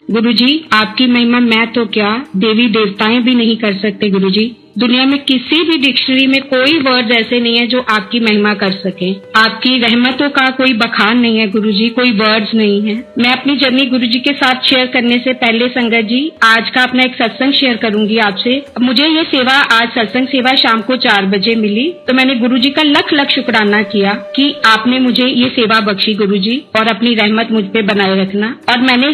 गुरुजी, आपकी महिमा मैं तो क्या देवी देवताएं भी नहीं कर सकते। गुरुजी, दुनिया में किसी भी डिक्शनरी में कोई वर्ड ऐसे नहीं है जो आपकी महिमा कर सके। आपकी रहमतों का कोई बखान नहीं है गुरुजी, कोई वर्ड्स नहीं है। मैं अपनी जर्नी गुरुजी के साथ शेयर करने से पहले संगत जी आज का अपना एक सत्संग शेयर करूंगी आपसे। मुझे ये सेवा आज सत्संग सेवा शाम को 4 बजे मिली, तो मैंने गुरुजी का लख लख शुक्राना किया कि आपने मुझे ये सेवा बख्शी गुरुजी, और अपनी रहमत मुझ पे बनाए रखना। और मैंने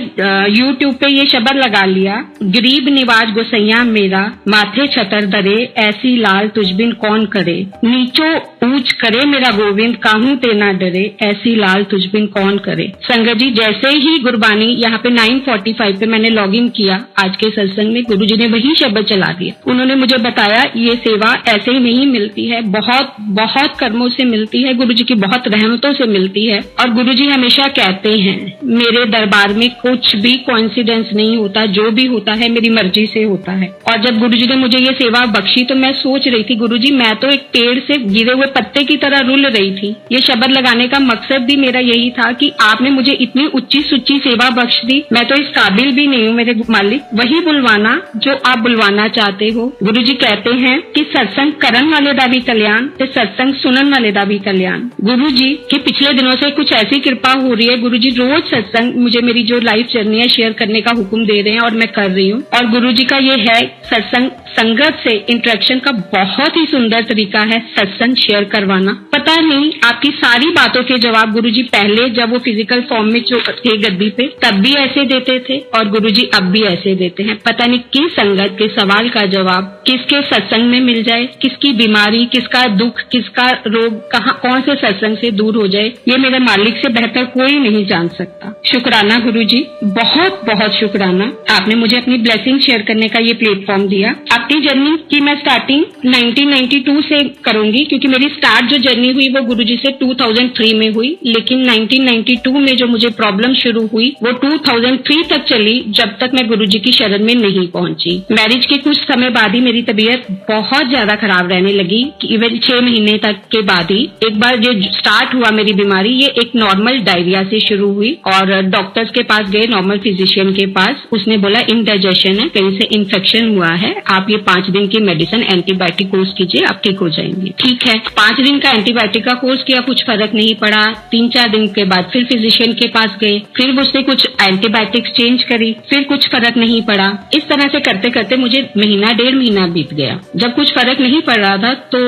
यूट्यूब पे ये शब्द लगा लिया, गरीब निवाज गोसैया मेरा, माथे छतर दरे ऐसी लाल तुझ बिन कौन करे, नीचो ऊंच करे मेरा गोविंद काहू ते ना डरे, ऐसी लाल तुझ बिन कौन करे। संगत जी, जैसे ही गुरबानी यहाँ पे 9:45 पे मैंने लॉगिन किया आज के सत्संग में, गुरुजी ने वही शब्द चला दिया। उन्होंने मुझे बताया ये सेवा ऐसे ही नहीं मिलती है, बहुत बहुत कर्मों से मिलती है, गुरुजी की बहुत रहमतों से मिलती है। और गुरुजी हमेशा कहते हैं मेरे दरबार में कुछ भी कोइंसिडेंस नहीं होता, जो भी होता है मेरी मर्जी से होता है। और जब गुरुजी ने मुझे ये सेवा बख्शी तो मैं सोच रही थी गुरुजी मैं तो एक पेड़ से गिरे हुए पत्ते की तरह रुल रही थी। ये शब्द लगाने का मकसद भी मेरा यही था कि आपने मुझे इतनी उच्ची सुच्ची सेवा बख्श दी, मैं तो इस काबिल भी नहीं हूँ मेरे मालिक, वही बुलवाना जो आप बुलवाना चाहते हो। गुरुजी कहते हैं कि सत्संग करन वाले दा भी कल्याण ते सत्संग सुनन वाले दा भी कल्याण। गुरुजी की पिछले दिनों से कुछ ऐसी कृपा हो रही है, गुरुजी रोज सत्संग मुझे मेरी जो लाइफ जर्नी है शेयर करने का हुक्म दे रहे हैं और मैं कर रही हूँ। और गुरुजी का ये है सत्संग संगत से इंटरेक्शन का बहुत ही सुंदर तरीका है सत्संग शेयर करवाना। पता नहीं आपकी सारी बातों के जवाब गुरुजी पहले जब वो फिजिकल फॉर्म में थे गद्दी पे तब भी ऐसे देते थे और गुरुजी अब भी ऐसे देते हैं। पता नहीं किस संगत के सवाल का जवाब किसके सत्संग में मिल जाए, किसकी बीमारी, किसका दुख, किसका रोग कहाँ कौन से सत्संग से दूर हो जाए, ये मेरे मालिक से बेहतर कोई नहीं जान सकता। शुक्राना गुरुजी, बहुत बहुत शुक्राना, आपने मुझे अपनी ब्लेसिंग शेयर करने का ये प्लेटफॉर्म दिया। अपनी जर्नी की मैं स्टार्टिंग 1992 से करूंगी क्योंकि मेरी स्टार्ट जो जर्नी हुई वो गुरुजी से 2003 में हुई, लेकिन 1992 में जो मुझे प्रॉब्लम शुरू हुई वो 2003 तक चली जब तक मैं गुरुजी की शरण में नहीं पहुंची। मैरिज के कुछ समय बाद ही मेरी तबीयत बहुत ज्यादा खराब रहने लगी, इवन 6 महीने तक के बाद ही एक बार जो स्टार्ट हुआ मेरी बीमारी, ये एक नॉर्मल डायरिया से शुरू हुई और डॉक्टर्स के पास गए, नॉर्मल फिजिशियन के पास, उसने बोला इंडाइजेशन है, कहीं से इन्फेक्शन हुआ है, आप ये 5 दिन की मेडिसिन एंटीबायोटिक कोर्स कीजिए, आप ठीक हो जाएंगे। ठीक है, 5 दिन का एंटीबायोटिक का कोर्स किया, कुछ फर्क नहीं पड़ा। 3-4 दिन के बाद फिर फिजिशियन के पास गए, फिर उसने कुछ एंटीबायोटिक्स चेंज करी, फिर कुछ फर्क नहीं पड़ा। इस तरह से करते करते मुझे महीना 1.5 महीना बीत गया। जब कुछ फर्क नहीं पड़ रहा था तो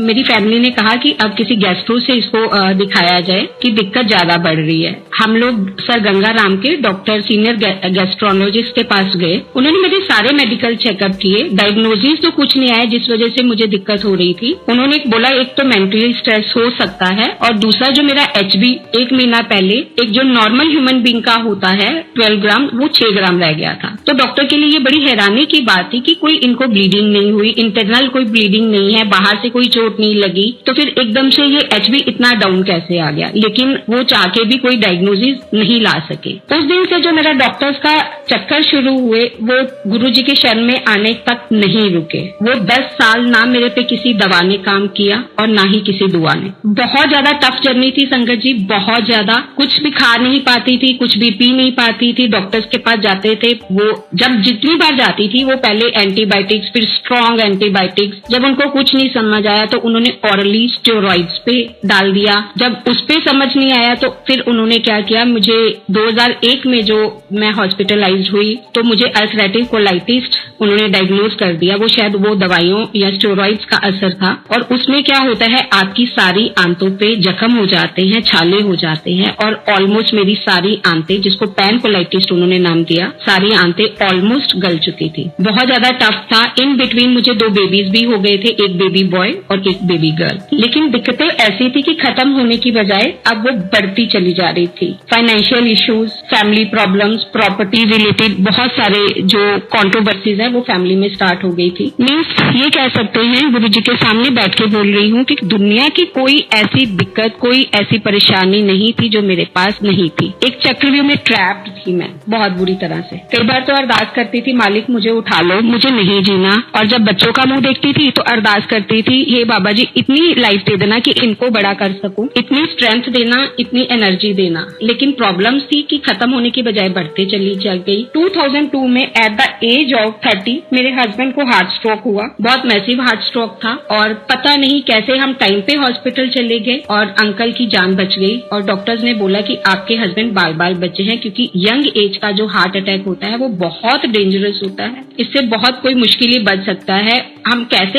मेरी फैमिली ने कहा कि अब किसी गैस्ट्रो से इसको दिखाया जाए कि दिक्कत ज्यादा बढ़ रही है। हम लोग सर गंगाराम के डॉक्टर सीनियर गैस्ट्रोलॉजिस्ट के पास गए, उन्होंने मेरे सारे मेडिकल चेकअप किए, डायग्नोसिस तो कुछ नहीं आया जिस वजह से मुझे दिक्कत हो रही थी। उन्होंने बोला एक तो मेंटली स्ट्रेस हो सकता है और दूसरा जो मेरा HB 1 महीना पहले एक जो नॉर्मल ह्यूमन बीइंग का होता है 12 ग्राम, वो 6 ग्राम रह गया था। तो डॉक्टर के लिए ये बड़ी हैरानी की बात थी कि कोई इनको ब्लीडिंग नहीं हुई, इंटरनल कोई ब्लीडिंग नहीं है, बाहर से कोई चोट नहीं लगी, तो फिर एकदम से ये HB इतना डाउन कैसे आ गया। लेकिन वो चाह के भी कोई डायग्नोसिस नहीं ला सके। उस दिन से जो मेरा डॉक्टर्स का चक्कर शुरू हुए वो गुरुजी के शरण में आने तक नहीं रुके। वो 10 साल ना मेरे पे किसी दवा ने काम किया और ना ही किसी दुआ ने। बहुत ज्यादा टफ जर्नी थी संगत जी, बहुत ज्यादा। कुछ भी खा नहीं पाती थी, कुछ भी पी नहीं पाती थी। डॉक्टर्स के पास जाते थे, वो जब जितनी बार जाती थी वो पहले एंटीबायोटिक्स, फिर स्ट्रॉन्ग एंटीबायोटिक्स, जब उनको कुछ नहीं समझ आया तो उन्होंने ऑरली स्टेरॉइड्स पे डाल दिया। जब उस पे समझ नहीं आया तो फिर उन्होंने क्या किया, मुझे 2001 में जो मैं हॉस्पिटलाइज्ड हुई तो मुझे अल्सरेटिव कोलाइटिस उन्होंने डायग्नोज कर दिया। वो शायद वो दवाइयों या स्टेरॉइड्स का असर था। और उसमें क्या होता है, आपकी सारी आंतों पे जख्म हो जाते हैं, छाले हो जाते हैं और ऑलमोस्ट मेरी सारी आंतें, जिसको पैनकोलाइटिस उन्होंने नाम दिया, सारी आंतें ऑलमोस्ट गल चुकी थी। बहुत ज्यादा टफ था। इन बिटवीन मुझे 2 बेबीज भी हो गए थे, एक बेबी बॉय और एक बेबी गर्ल। लेकिन दिक्कतें ऐसी थी कि खत्म होने की बजाय अब वो बढ़ती चली जा रही थी। Financial issues, family problems, property related बहुत सारे जो कॉन्ट्रोवर्सीज है वो फैमिली में स्टार्ट हो गई थी। मीन्स ये कह सकते हैं, गुरुजी के सामने बैठ के बोल रही हूँ कि दुनिया की कोई ऐसी दिक्कत, कोई ऐसी परेशानी नहीं थी जो मेरे पास नहीं थी। एक चक्रव्यूह में ट्रैप्ड थी मैं बहुत बुरी तरह से। कई बार तो अरदास करती थी, मालिक मुझे उठा लो, मुझे नहीं जीना। और जब बच्चों का मुंह देखती थी तो अरदास करती थी, हे बाबा जी इतनी लाइफ दे देना कि इनको बड़ा कर सकूं, इतनी स्ट्रेंथ देना, इतनी एनर्जी देना। लेकिन प्रॉब्लम्स थी कि खत्म होने की बजाय बढ़ते चली गई। 2002 में एट द एज ऑफ 30 मेरे हस्बैंड को हार्ट स्ट्रोक हुआ। बहुत मैसिव हार्ट स्ट्रोक था और पता नहीं कैसे हम टाइम पे हॉस्पिटल चले गए और अंकल की जान बच गई और डॉक्टर्स ने बोला कि आपके हस्बैंड बाल बाल बचे हैं, क्योंकि यंग एज का जो हार्ट अटैक होता है वो बहुत डेंजरस होता है, इससे बहुत कोई मुश्किल ही बच सकता है।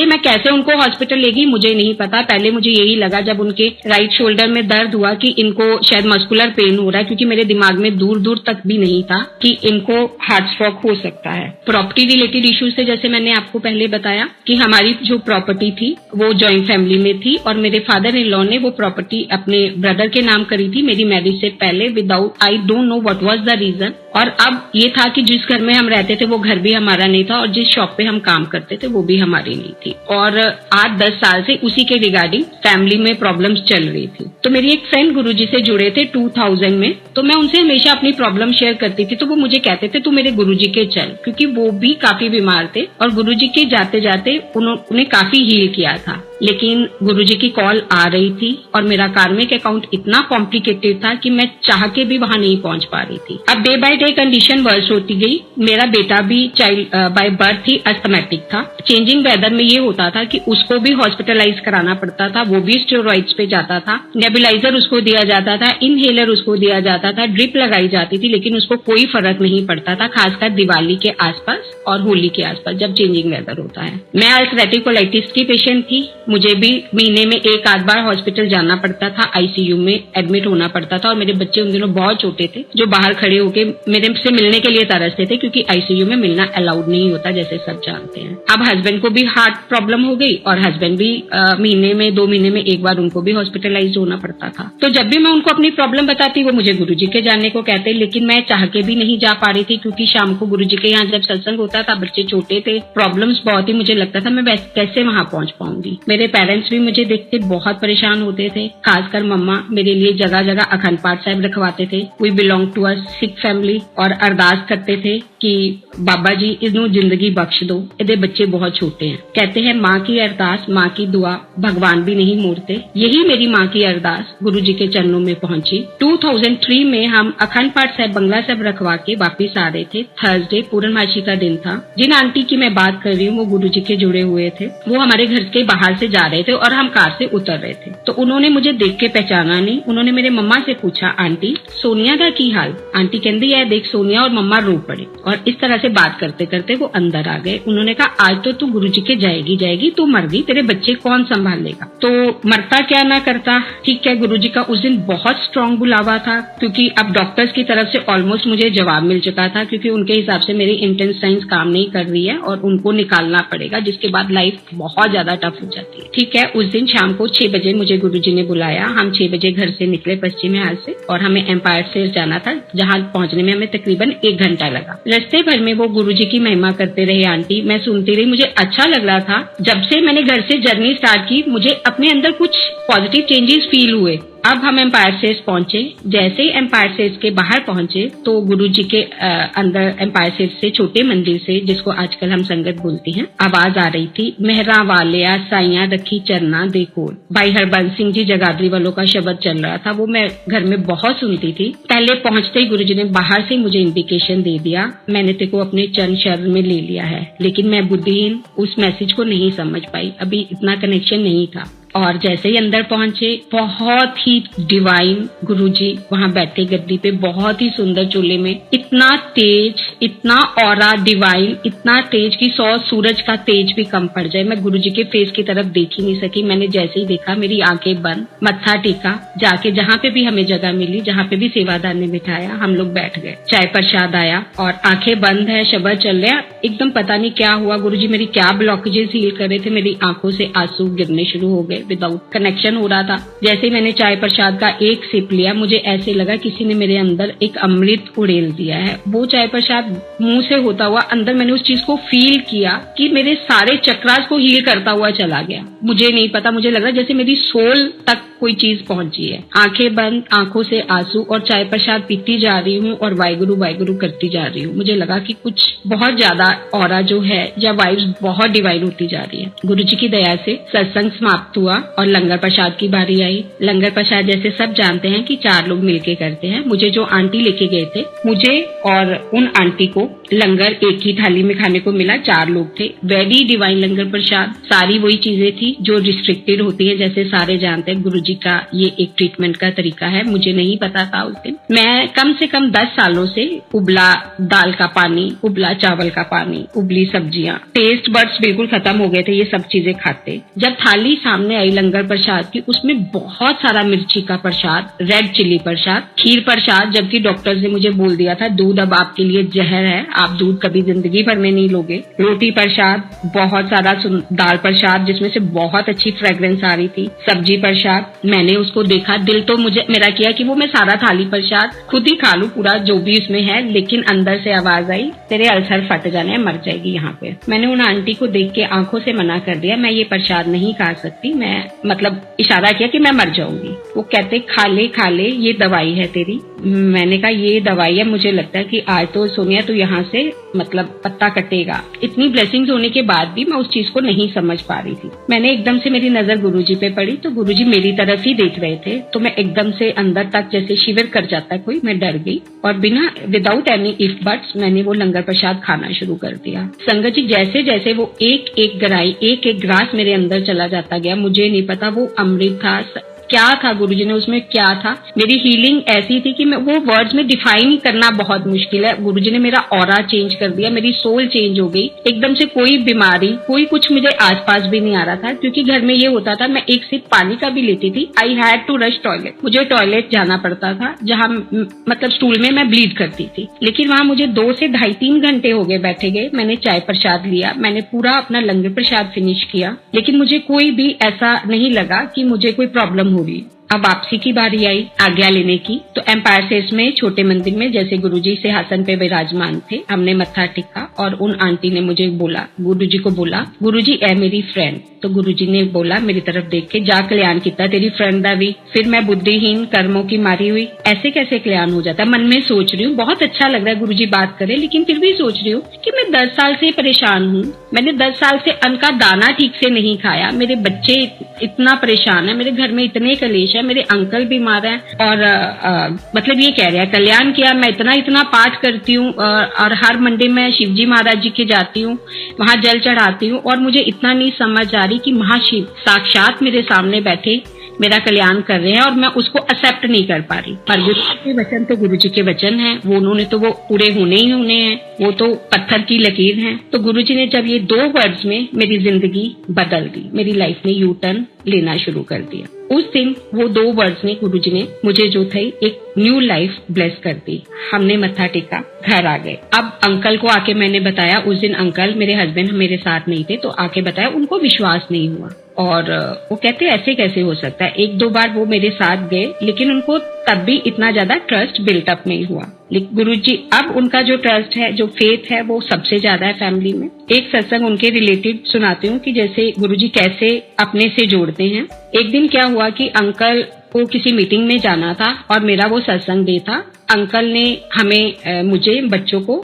मैं कैसे उनको हॉस्पिटल ले गई मुझे नहीं पता। पहले मुझे यही लगा जब उनके राइट शोल्डर में दर्द हुआ कि इनको शायद मस्कुलर पेन हो रहा है, क्योंकि मेरे दिमाग में दूर दूर तक भी नहीं था कि इनको हार्ट स्ट्रोक हो सकता है। प्रॉपर्टी रिलेटेड इश्यूज से, जैसे मैंने आपको पहले बताया कि हमारी जो प्रॉपर्टी थी वो जॉइंट फैमिली में थी और मेरे फादर इन लॉ ने वो प्रॉपर्टी अपने ब्रदर के नाम करी थी मेरी मैरिज से पहले, without I don't know what was the reason. और अब ये था कि जिस घर में हम रहते थे वो घर भी हमारा नहीं था और जिस शॉप पे हम काम करते थे वो भी हमारी नहीं थी और 8-10 साल से उसी के रिगार्डिंग फैमिली में प्रॉब्लम्स चल रही थी। तो मेरी एक फ्रेंड गुरुजी से जुड़े थे 2000 में, तो मैं उनसे हमेशा अपनी प्रॉब्लम शेयर करती थी। तो वो मुझे कहते थे तू मेरे गुरुजी के चल, क्योंकि वो भी काफी बीमार थे और गुरुजी के जाते जाते उन्हें काफी हील किया था। लेकिन गुरुजी की कॉल आ रही थी और मेरा कार्मिक अकाउंट इतना कॉम्प्लिकेटेड था कि मैं चाह के भी वहां नहीं पहुंच पा रही थी। अब day by day condition worse होती गई। मेरा बेटा भी चाइल्ड बाय बर्थ ही अस्थमैटिक था। चेंजिंग वेदर में ये होता था कि उसको भी हॉस्पिटलाइज कराना पड़ता था, वो भी स्टेरॉइड्स पे जाता था, नेबुलाइजर उसको दिया जाता था, इनहेलर उसको दिया जाता था, ड्रिप लगाई जाती थी, लेकिन उसको कोई फर्क नहीं पड़ता था, खासकर दिवाली के आसपास और होली के आसपास जब चेंजिंग वेदर होता है। मैं अल्सरेटिव कोलाइटिस की पेशेंट थी। मुझे भी महीने में 1-8 बार हॉस्पिटल जाना पड़ता था, आईसीयू में एडमिट होना पड़ता था और मेरे बच्चे उन दिनों बहुत छोटे थे जो बाहर खड़े होके मेरे से मिलने के लिए तरसते थे, क्योंकि आईसीयू में मिलना अलाउड नहीं होता, जैसे सब जानते हैं। अब हस्बैंड को भी हार्ट प्रॉब्लम हो गई और हस्बैंड भी महीने में 2 महीने में 1 बार उनको भी हॉस्पिटलाइज होना पड़ता था। तो जब भी मैं उनको अपनी प्रॉब्लम बताती वो मुझे गुरुजी के जाने को कहते, लेकिन मैं चाह के भी नहीं जा पा रही थी, क्योंकि शाम को गुरुजी के यहाँ जब सत्संग होता था, बच्चे छोटे थे, प्रॉब्लम्स बहुत ही, मुझे लगता था मैं कैसे वहां पहुंच पाऊंगी। मेरे पेरेंट्स भी मुझे देख के बहुत परेशान होते थे, खासकर मम्मा मेरे लिए जगह जगह अखंड पाठ साहिब रखवाते थे। We belong to a Sikh family और अरदास करते थे कि बाबा जी इन्हों जिंदगी बख्श दो, इहदे बच्चे बहुत छोटे हैं। कहते हैं माँ की अरदास, माँ की दुआ भगवान भी नहीं मोड़ते। यही मेरी माँ की अरदास गुरुजी के चरणों में पहुंची। 2003 में हम अखंड पाठ साहिब बंगला साहिब रखवा के वापिस आ रहे थे। थर्सडे पूर्णमासी का दिन था। जिन आंटी की मैं बात कर रही हूँ वो गुरुजी के जुड़े हुए थे। वो हमारे घर के बाहर से जा रहे थे और हम कार से उतर रहे थे। तो उन्होंने मुझे देख के पहचाना नहीं। उन्होंने मेरे मम्मा से पूछा, आंटी सोनिया का की हाल? आंटी कहती है देख सोनिया, और मम्मा रो पड़े। और इस तरह से बात करते करते वो अंदर आ गए। उन्होंने कहा आज तो तू गुरुजी के जाएगी, तू मर गई, तेरे बच्चे कौन संभाल लेगा? तो मरता क्या ना करता, ठीक है। गुरुजी का उस दिन बहुत स्ट्रांग बुलावा था, क्योंकि अब डॉक्टर्स की तरफ से ऑलमोस्ट मुझे जवाब मिल चुका था, क्योंकि उनके हिसाब से मेरी इंटेस्टाइन्स काम नहीं कर रही है और उनको निकालना पड़ेगा, जिसके बाद लाइफ बहुत ज्यादा टफ हो जाती है। ठीक है, उस दिन शाम को 6 बजे मुझे गुरुजी ने बुलाया। हम 6 बजे घर से निकले पश्चिमी हाल से और हमें एम्पायर से जाना था, जहाँ पहुंचने में हमें तकरीबन 1 घंटा लगा। रास्ते भर में वो गुरुजी की महिमा करते रहे आंटी, मैं सुनती रही। मुझे अच्छा लग रहा था। जब से मैंने घर से जर्नी स्टार्ट की मुझे अपने अंदर कुछ पॉजिटिव चेंजेस फील हुए। अब हम एम्पायर स्टेज पहुंचे। जैसे ही एम्पायर स्टेज के बाहर पहुंचे तो गुरुजी के अंदर एम्पायर स्टेज से छोटे मंदिर से, जिसको आजकल हम संगत बोलती हैं, आवाज आ रही थी, मेहरा वालिया साइया रखी चरना देखो। भाई हरबंस सिंह जी जगाधरी वालों का शब्द चल रहा था। वो मैं घर में बहुत सुनती थी। पहले पहुंचते ही गुरुजी ने बाहर से मुझे इंडिकेशन दे दिया, मैंने तेको अपने चरण शरण में ले लिया है। लेकिन मैं बुद्धिहीन उस मैसेज को नहीं समझ पाई, अभी इतना कनेक्शन नहीं था। और जैसे ही अंदर पहुंचे, बहुत ही डिवाइन गुरुजी वहां बैठे गद्दी पे, बहुत ही सुंदर चोले में, इतना तेज, इतना ऑरा डिवाइन, इतना तेज कि 100 सूरज का तेज भी कम पड़ जाए। मैं गुरुजी के फेस की तरफ देख ही नहीं सकी। मैंने जैसे ही देखा मेरी आंखें बंद, मत्था टेका, जाके जहाँ पे भी हमें जगह मिली, जहाँ पे भी सेवादार ने बिठाया, हम लोग बैठ गए। चाय प्रसाद आया और आंखें बंद है, शब्द चल रहा। एकदम पता नहीं क्या हुआ, गुरुजी मेरी क्या ब्लॉकेजेस हील कर रहे थे। मेरी आंखों से आंसू गिरने शुरू हो गए, विदाउट कनेक्शन हो रहा था। जैसे ही मैंने चाय प्रसाद का एक सिप लिया, मुझे ऐसे लगा किसी ने मेरे अंदर एक अमृत उड़ेल दिया है। वो चाय प्रसाद मुंह से होता हुआ अंदर मैंने उस चीज को फील किया कि मेरे सारे चक्रास को हील करता हुआ चला गया। मुझे नहीं पता, मुझे लगा जैसे मेरी सोल तक कोई चीज पहुंची है। आंखें बंद, आंखों से आंसू, और चाय प्रसाद पीती जा रही हूँ और वाहिगुरु वाहिगुरु करती जा रही हूँ। मुझे लगा कि कुछ बहुत ज्यादा ऑरा जो है या वाइब्स बहुत डिवाइन होती जा रही है। गुरुजी की दया से सत्संग समाप्त हुआ हुआ और लंगर प्रसाद की बारी आई। लंगर प्रसाद जैसे सब जानते हैं कि 4 लोग मिलके करते हैं। मुझे जो आंटी लेके गए थे, मुझे और उन आंटी को लंगर एक ही थाली में खाने को मिला। 4 लोग थे। वेरी डिवाइन लंगर प्रसाद। सारी वही चीजें थी जो रिस्ट्रिक्टेड होती है, जैसे सारे जानते हैं गुरुजी का ये एक ट्रीटमेंट का तरीका है। मुझे नहीं पता था उस दिन। मैं कम से कम 10 सालों से उबला दाल का पानी, उबला चावल का पानी, उबली सब्जियां, टेस्ट बड्स बिल्कुल खत्म हो गए थे ये सब चीजें खाते। जब थाली सामने आई लंगर प्रसाद की, उसमें बहुत सारा मिर्ची का प्रसाद, रेड चिली प्रसाद, खीर प्रसाद, जबकि डॉक्टर ने मुझे बोल दिया था दूध अब आपके लिए जहर है, आप दूध कभी जिंदगी भर में नहीं लोगे। रोटी प्रसाद, बहुत सारा दाल प्रसाद जिसमें से बहुत अच्छी फ्रेग्रेंस आ रही थी, सब्जी प्रसाद। मैंने उसको देखा, दिल तो मुझे मेरा किया कि वो मैं सारा थाली प्रसाद खुद ही खा लूं पूरा जो भी उसमें है, लेकिन अंदर से आवाज आई तेरे अल्सर फट जाने, मर जाएगी यहाँ पे। मैंने उन आंटी को देख के आंखों से मना कर दिया, मैं ये प्रसाद नहीं खा सकती, मैं मतलब इशारा किया कि मैं मर जाऊंगी। वो कहते खा ले ये दवाई है तेरी। मैंने कहा ये दवाई है, मुझे लगता है कि आज तो सोनिया तू यहाँ से मतलब पत्ता कटेगा। इतनी ब्लेसिंग्स होने के बाद भी मैं उस चीज को नहीं समझ पा रही थी। मैंने एकदम से मेरी नजर गुरुजी पे पड़ी तो गुरुजी मेरी तरफ ही देख रहे थे, तो मैं एकदम से अंदर तक जैसे शिविर कर जाता है कोई, मैं डर गई और बिना विदाउट एनी इफ बट्स मैंने वो लंगर प्रसाद खाना शुरू कर दिया। संगत जी, जैसे जैसे वो एक एक गराई, एक एक ग्रास मेरे अंदर चला जाता गया, मुझे नहीं पता वो अमृत था क्या था, गुरुजी ने उसमें क्या था। मेरी हीलिंग ऐसी थी कि मैं वो वर्ड्स में डिफाइन करना बहुत मुश्किल है। गुरुजी ने मेरा ऑरा चेंज कर दिया, मेरी सोल चेंज हो गई एकदम से। कोई बीमारी, कोई कुछ मुझे आसपास भी नहीं आ रहा था, क्योंकि घर में ये होता था मैं एक सिप पानी का भी लेती थी, I had to rush toilet, मुझे टॉयलेट जाना पड़ता था जहाँ मतलब स्टूल में मैं ब्लीड करती थी। लेकिन वहां मुझे 2 से 2.5-3 घंटे हो गए बैठे गए। मैंने चाय प्रसाद लिया, मैंने पूरा अपना लंगर प्रसाद फिनिश किया, लेकिन मुझे कोई भी ऐसा नहीं लगा कि मुझे कोई प्रॉब्लम हो रही। अब वापसी की बारी आई आज्ञा लेने की, तो एम्पायर स्टेट में छोटे मंदिर में जैसे गुरुजी सिंहासन पे विराजमान थे, हमने मत्था टेका और उन आंटी ने मुझे बोला, गुरुजी को बोला, गुरुजी है मेरी फ्रेंड। तो गुरुजी ने बोला मेरी तरफ देख के, जा कल्याण किता तेरी फ्रेंड दा भी। फिर मैं बुद्धिहीन कर्मों की मारी हुई, ऐसे कैसे कल्याण हो जाता। मन में सोच रही हूँ बहुत अच्छा लग रहा है गुरुजी बात करे, लेकिन फिर भी सोच रही हूँ कि मैं 10 साल से परेशान हूँ, मैंने 10 साल से अन्न का दाना ठीक से नहीं खाया, मेरे बच्चे इतना परेशान है, मेरे घर में इतने कलेश है, मेरे अंकल बीमार हैं और मतलब ये कह रहे हैं कल्याण किया, मैं इतना पाठ करती हूँ और हर मंडे में शिवजी महाराज जी के जाती हूँ, वहां जल चढ़ाती हूँ और मुझे इतना नहीं समझ आ रही कि महाशिव साक्षात मेरे सामने बैठे मेरा कल्याण कर रहे हैं और मैं उसको एक्सेप्ट नहीं कर पा रही। पर गुरुजी के वचन तो गुरुजी के वचन हैं, वो उन्होंने तो वो पूरे होने ही होने हैं, वो तो पत्थर की लकीर हैं। तो गुरुजी ने जब ये 2 वर्ड्स में मेरी जिंदगी बदल दी, मेरी लाइफ में यू टर्न लेना शुरू कर दिया। उस दिन वो 2 वर्ड्स ने गुरुजी ने मुझे जो थे एक न्यू लाइफ ब्लेस कर दी। हमने मत्था टेका, घर आ गए। अब अंकल को आके मैंने बताया, उस दिन अंकल मेरे हस्बैंड मेरे साथ नहीं थे, तो आके बताया, उनको विश्वास नहीं हुआ और वो कहते ऐसे कैसे हो सकता है। 1-2 बार वो मेरे साथ गए, लेकिन उनको तब भी इतना ज्यादा ट्रस्ट बिल्टअप नहीं हुआ। लेकिन गुरुजी अब उनका जो ट्रस्ट है, जो फेथ है, वो सबसे ज्यादा है फैमिली में। एक सत्संग उनके रिलेटेड सुनाती हूँ कि जैसे गुरुजी कैसे अपने से जोड़ते हैं। एक दिन क्या हुआ कि अंकल को किसी मीटिंग में जाना था और मेरा वो सत्संग डे था। अंकल ने हमें मुझे बच्चों को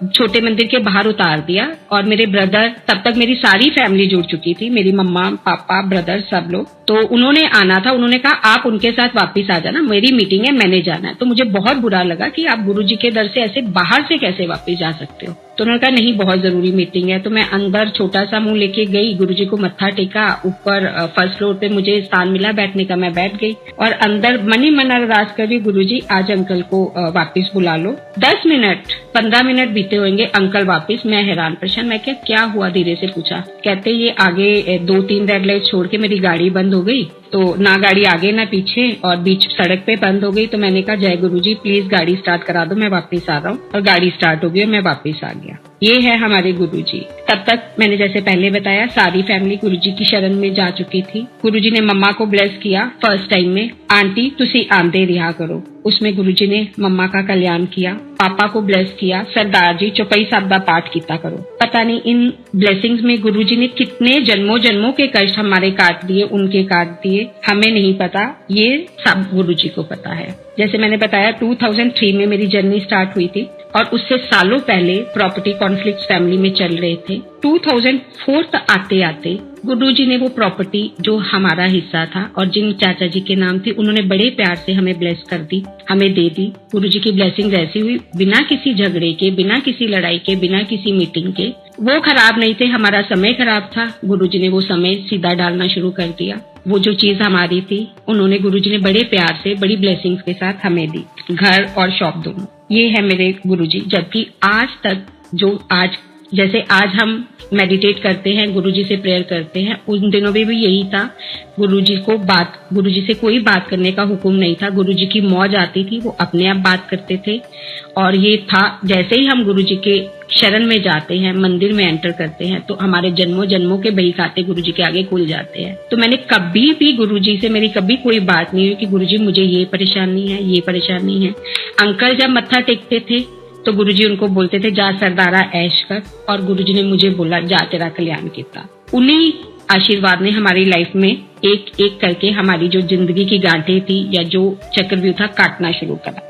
छोटे मंदिर के बाहर उतार दिया और मेरे ब्रदर, तब तक मेरी सारी फैमिली जुड़ चुकी थी, मेरी मम्मा पापा ब्रदर सब लोग, तो उन्होंने आना था। उन्होंने कहा आप उनके साथ वापस आ जाना, मेरी मीटिंग है, मैंने जाना है। तो मुझे बहुत बुरा लगा कि आप गुरुजी के दर से ऐसे बाहर से कैसे वापस जा सकते हो। तो उन्होंने कहा नहीं बहुत जरूरी मीटिंग है। तो मैं अंदर छोटा सा मुंह लेके गई, गुरुजी को मत्था टेका, ऊपर फर्स्ट फ्लोर पे मुझे स्थान मिला बैठने का, मैं बैठ गई और अंदर मन ही मन अरदास करी, गुरुजी आज अंकल को वापस बुला लो। 10 मिनट 15 मिनट बीते होंगे, अंकल वापस। मैं हैरान परेशान, मैं क्या हुआ, धीरे से पूछा। कहते ये आगे 2-3 रेड लाइट छोड़ के मेरी गाड़ी बंद हो गई, तो ना गाड़ी आगे ना पीछे और बीच सड़क पे बंद हो गई। तो मैंने कहा जय गुरुजी प्लीज गाड़ी स्टार्ट करा दो, मैं वापस आ रहा हूँ। और गाड़ी स्टार्ट हो गई और मैं वापस आ गया। ये है हमारे गुरुजी। तब तक मैंने जैसे पहले बताया सारी फैमिली गुरुजी की शरण में जा चुकी थी। गुरुजी ने मम्मा को ब्लेस किया फर्स्ट टाइम में, आंटी तुसी आंदे रिहा करो। उसमें गुरुजी ने मम्मा का कल्याण किया, पापा को ब्लेस किया, सरदार जी चौपाई साहब का पाठ किया करो। पता नहीं इन ब्लेसिंग्स में गुरुजी ने कितने जन्मों जन्मों के कष्ट हमारे काट दिए, उनके काट दिए, हमें नहीं पता, ये सब गुरुजी को पता है। जैसे मैंने बताया 2003 में मेरी जर्नी स्टार्ट हुई थी और उससे सालों पहले प्रॉपर्टी कॉन्फ्लिक्ट फैमिली में चल रहे थे। 2004 तक आते आते गुरुजी ने वो प्रॉपर्टी जो हमारा हिस्सा था और जिन चाचा जी के नाम थी, उन्होंने बड़े प्यार से हमें ब्लेस कर दी, हमें दे दी। गुरुजी की ब्लेसिंग ऐसी हुई, बिना किसी झगड़े के, बिना किसी लड़ाई के, बिना किसी मीटिंग के। वो खराब नहीं थे, हमारा समय खराब था, गुरुजी ने वो समय सीधा डालना शुरू कर दिया। वो जो चीज हमारी थी, उन्होंने गुरुजी ने बड़े प्यार से, बड़ी ब्लेसिंग्स के साथ हमें दी, घर और शॉप दोनों। ये है मेरे गुरुजी। जबकि आज तक जैसे आज हम मेडिटेट करते हैं, गुरुजी से प्रेयर करते हैं, उन दिनों में भी यही था। गुरुजी से कोई बात करने का हुक्म नहीं था। गुरुजी की मौज आती थी, वो अपने आप बात करते थे। और ये था, जैसे ही हम गुरुजी के शरण में जाते हैं, मंदिर में एंटर करते हैं, तो हमारे जन्मों जन्मों के बही खाते गुरुजी के आगे खुल जाते हैं। तो मैंने कभी भी गुरुजी से, मेरी कभी कोई बात नहीं हुई कि गुरुजी मुझे ये परेशानी है, ये परेशानी है। अंकल जब मत्था टेकते थे तो गुरुजी उनको बोलते थे, जा सरदारा ऐश कर, और गुरुजी ने मुझे बोला, जा तेरा कल्याण किया। उन्हीं आशीर्वाद ने हमारी लाइफ में एक एक करके हमारी जो जिंदगी की गांठें थी या जो चक्रव्यूह था, काटना शुरू करा।